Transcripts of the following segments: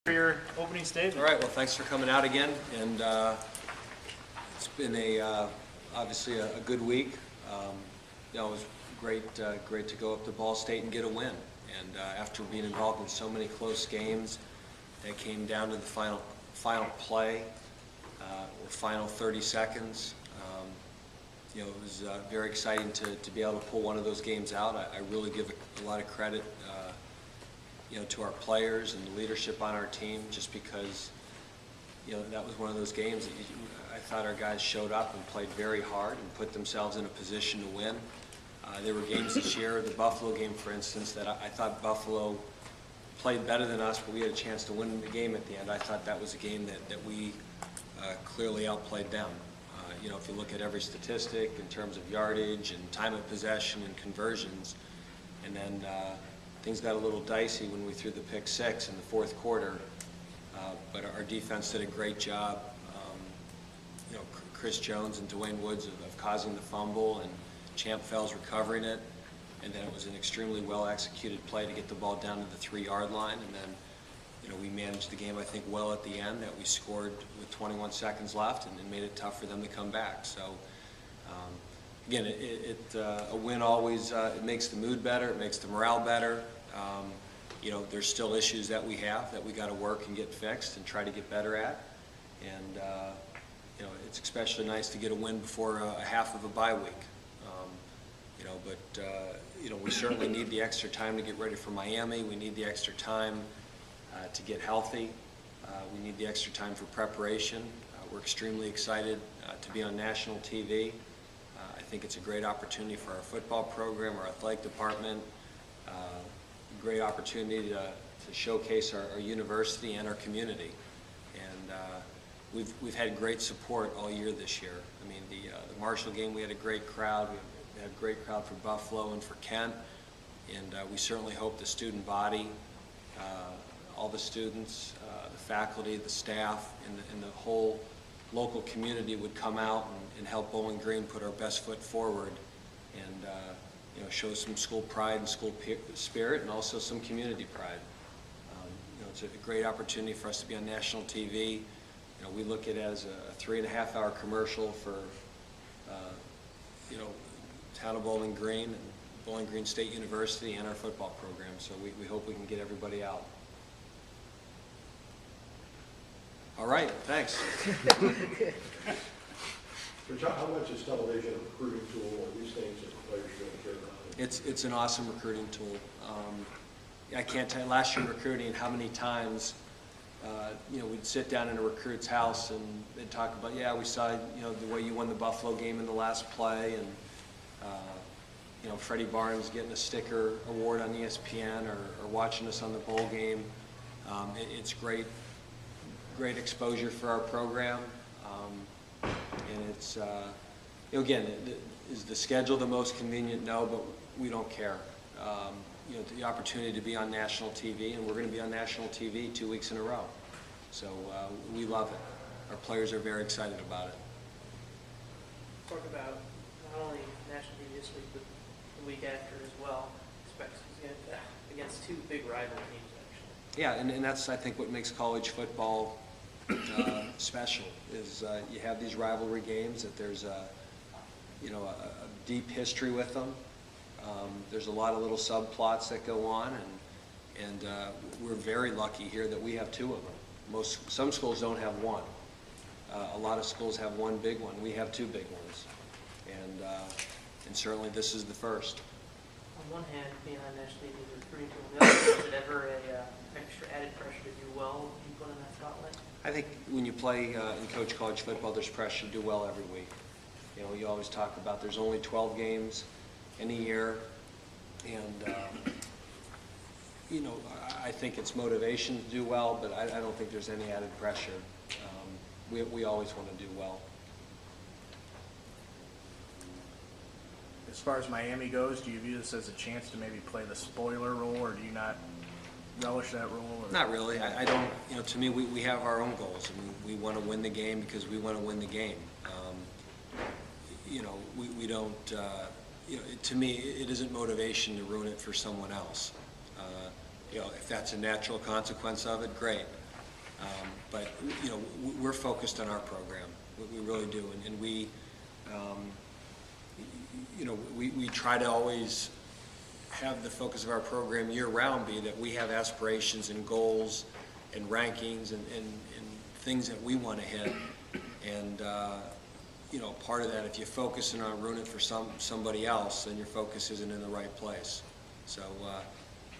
For your opening statement. All right, well, thanks for coming out again, and it's been obviously a good week. It was great to go up to Ball State and get a win, and after being involved in so many close games that came down to the final play or final 30 seconds, it was very exciting to be able to pull one of those games out. I really give a lot of credit to our players and the leadership on our team, just because that was one of those games that I thought our guys showed up and played very hard and put themselves in a position to win. There were games this year, the Buffalo game for instance, that I thought Buffalo played better than us, but we had a chance to win the game at the end. I thought that was a game that we clearly outplayed them. If you look at every statistic in terms of yardage and time of possession and conversions, and then things got a little dicey when we threw the pick six in the fourth quarter, but our defense did a great job. Chris Jones and Dwayne Woods of causing the fumble, and Champ Fells recovering it, and then it was an extremely well executed play to get the ball down to the 3-yard line, and then we managed the game I think well at the end, that we scored with 21 seconds left and made it tough for them to come back. So again, a win always it makes the mood better, it makes the morale better. There's still issues that we have that we got to work and get fixed and try to get better at, and it's especially nice to get a win before a half of a bye week. We certainly need the extra time to get ready for Miami. We need the extra time to get healthy. We need the extra time for preparation. We're extremely excited to be on national TV. I think it's a great opportunity for our football program, our athletic department, great opportunity to showcase our university and our community. And we've had great support all year this year. I mean, the Marshall game, we had a great crowd. We had a great crowd for Buffalo and for Kent, and we certainly hope the student body, all the students, the faculty, the staff, and the whole local community would come out and help Bowling Green put our best foot forward, and show some school pride and school spirit, and also some community pride. It's a great opportunity for us to be on national TV. We look at it as a 3.5-hour commercial for town of Bowling Green and Bowling Green State University and our football program. So we hope we can get everybody out. All right, thanks. How much is television a recruiting tool, or these things that the players really care about? It's an awesome recruiting tool. I can't tell you last year recruiting how many times we'd sit down in a recruit's house and they'd talk about, yeah, we saw the way you won the Buffalo game in the last play, and Freddie Barnes getting a sticker award on ESPN, or watching us on the bowl game. It's great exposure for our program. And it's, again, is the schedule the most convenient? No, but we don't care. The opportunity to be on national TV, and we're going to be on national TV 2 weeks in a row. So we love it. Our players are very excited about it. Talk about not only national TV this week, but the week after as well, against two big rival teams, actually. Yeah, and that's, I think, what makes college football special, is you have these rivalry games that there's a deep history with them. There's a lot of little subplots that go on, and we're very lucky here that we have two of them. Some schools don't have one. A lot of schools have one big one. We have two big ones, and certainly this is the first. On one hand, being on national TV is recruiting tool. On the other, is it ever a extra added pressure to do well when you put in that spotlight? I think when you play and coach college football, there's pressure to do well every week. You always talk about there's only 12 games in a year, and I think it's motivation to do well, but I don't think there's any added pressure. We always want to do well. As far as Miami goes, do you view this as a chance to maybe play the spoiler role, or do you not relish that role? Or? Not really. I don't. To me, we have our own goals, and we want to win the game because we want to win the game. We don't. To me, it isn't motivation to ruin it for someone else. If that's a natural consequence of it, great. But, you know, we're focused on our program. We really do. And we, you know, we try to always have the focus of our program year-round be that we have aspirations and goals and rankings and things that we want to hit. And, you know, part of that, if you're focusing on ruining it for somebody else, then your focus isn't in the right place. So,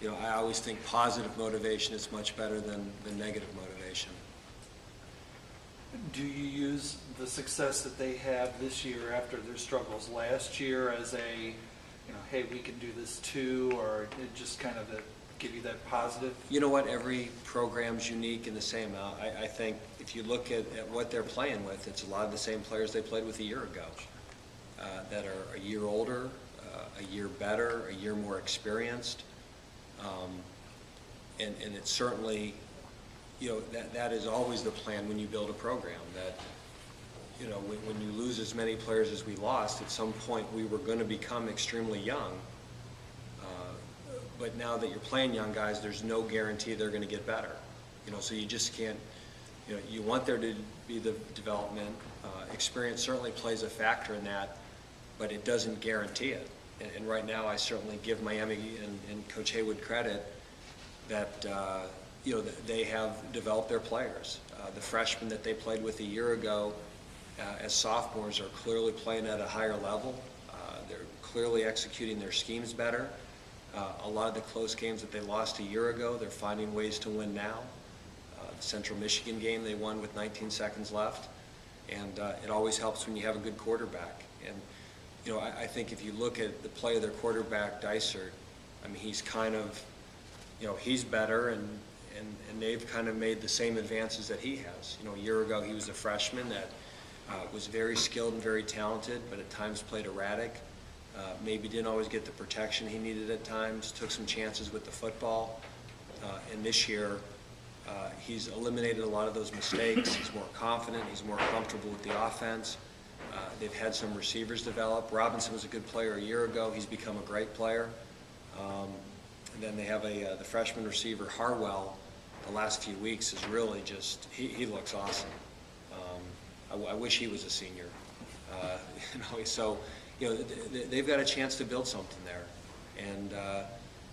you know, I always think positive motivation is much better than negative motivation. Do you use the success that they have this year after their struggles last year as a, you know, hey, we can do this too, or it just kind of give you that positive? You know what? Every program's unique in the same. I think if you look at what they're playing with, it's a lot of the same players they played with a year ago that are a year older, a year better, a year more experienced. And it's certainly, you know, that is always the plan when you build a program, that, you know, when you lose as many players as we lost, at some point we were going to become extremely young. But now that you're playing young guys, there's no guarantee they're going to get better. You know, so you just can't, you know, you want there to be the development. Experience certainly plays a factor in that, but it doesn't guarantee it. And right now I certainly give Miami and Coach Haywood credit that, you know, they have developed their players. The freshmen that they played with a year ago as sophomores are clearly playing at a higher level. They're clearly executing their schemes better. A lot of the close games that they lost a year ago, they're finding ways to win now. The Central Michigan game they won with 19 seconds left. And it always helps when you have a good quarterback. And, you know, I think if you look at the play of their quarterback, Dysart, I mean, he's kind of, you know, he's better, and they've kind of made the same advances that he has. You know, a year ago he was a freshman that was very skilled and very talented, but at times played erratic. Maybe didn't always get the protection he needed at times, took some chances with the football. And this year, he's eliminated a lot of those mistakes. He's more confident, he's more comfortable with the offense. They've had some receivers develop. Robinson was a good player a year ago. He's become a great player. And then they have the freshman receiver, Harwell, the last few weeks is really just, he looks awesome. I wish he was a senior. You know, so, you know, they've got a chance to build something there. And,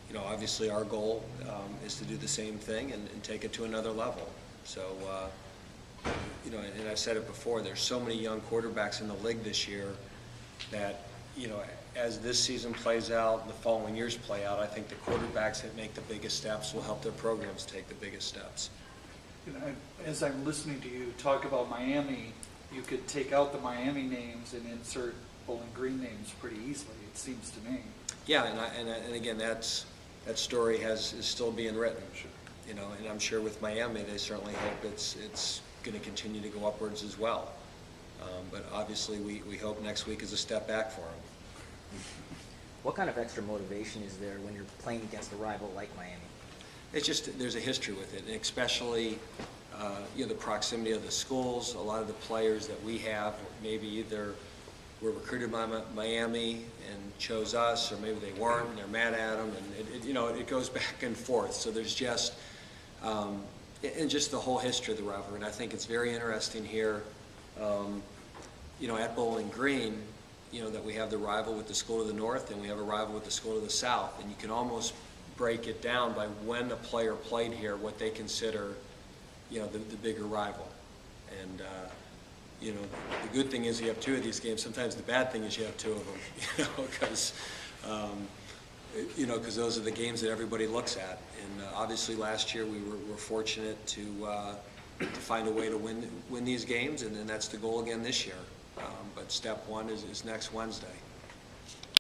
you know, obviously our goal is to do the same thing and take it to another level. So, you know, and I've said it before, there's so many young quarterbacks in the league this year that, you know, as this season plays out and the following years play out, I think the quarterbacks that make the biggest steps will help their programs take the biggest steps. You know, as I'm listening to you talk about Miami, you could take out the Miami names and insert Bowling Green names pretty easily, it seems to me. Yeah, and again, that story is still being written. Sure. You know, and I'm sure with Miami, they certainly hope it's going to continue to go upwards as well. But obviously, we hope next week is a step back for them. What kind of extra motivation is there when you're playing against a rival like Miami? It's just there's a history with it, and especially you know, the proximity of the schools. A lot of the players that we have maybe either were recruited by Miami and chose us, or maybe they weren't and they're mad at them, and you know, it goes back and forth. So there's just and just the whole history of the rivalry. And I think it's very interesting here, you know, at Bowling Green, you know, that we have the rival with the school to the north and we have a rival with the school to the south, and you can almost break it down by when a player played here, what they consider, you know, the bigger rival. And you know, the good thing is you have two of these games. Sometimes the bad thing is you have two of them, you know, because you know, because those are the games that everybody looks at. And obviously last year we were fortunate to find a way to win these games, and then that's the goal again this year. But step one is next Wednesday.